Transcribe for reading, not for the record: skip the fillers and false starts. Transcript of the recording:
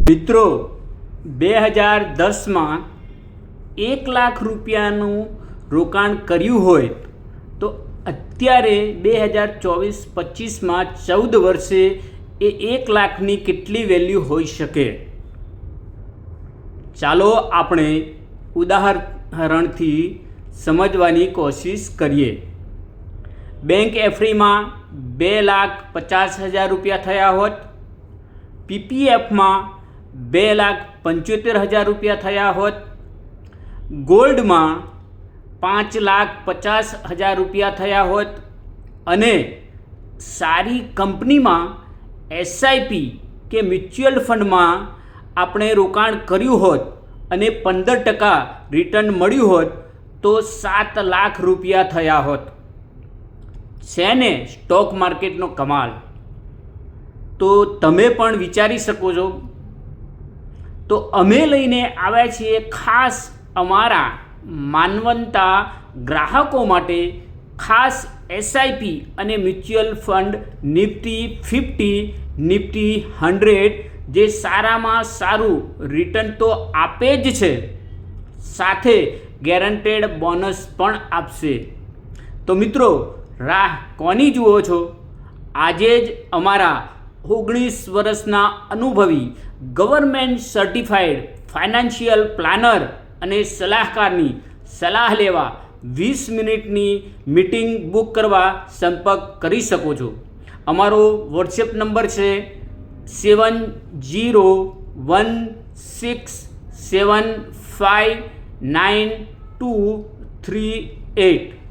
મિત્રો 2010માં 1 લાખ રૂપિયાનું રોકાણ કર્યું હોય તો અત્યારે 2024-25માં 14 વર્ષે એ 1 લાખની કેટલી વેલ્યુ હોઈ શકે? ચાલો આપણે ઉદાહરણથી સમજવાની કોશિશ કરીએ. બેંક એફડીમાં 2,50,000 રૂપિયા થયા હોત, પીપીએફમાં 2,75,000 રૂપિયા થયા હોત, ગોલ્ડમાં 5,50,000 રૂપિયા થયા હોત અને સારી કંપનીમાં એસઆઈપી કે મ્યુચ્યુઅલ ફંડમાં આપણે રોકાણ કર્યું હોત અને 15% રિટર્ન મળ્યું હોત તો 7 લાખ રૂપિયા થયા હોત. છે ને સ્ટોક માર્કેટનો કમાલ? તો તમે પણ વિચારી શકો છો. તો અમે લઈને આવ્યા છીએ ખાસ અમારા માનવંતા ગ્રાહકો માટે ખાસ એસઆઈપી અને મ્યુચ્યુઅલ ફંડ નિફ્ટી 50, નિફ્ટી 100 જે સારામાં સારું રિટર્ન તો આપે જ છે, સાથે ગેરંટેડ બોનસ પણ આપશે. તો મિત્રો, રાહ કોની જુઓ છો? આજે જ અમારા 19 વર્ષના અનુભવી ગવર્મેન્ટ સર્ટિફાઈડ ફાઇનાન્શિયલ પ્લાનર અને સલાહકારની સલાહ લેવા 20 મિનિટની મીટિંગ બુક કરવા સંપર્ક કરી શકો છો. અમારો વોટ્સએપ નંબર છે 7016759238.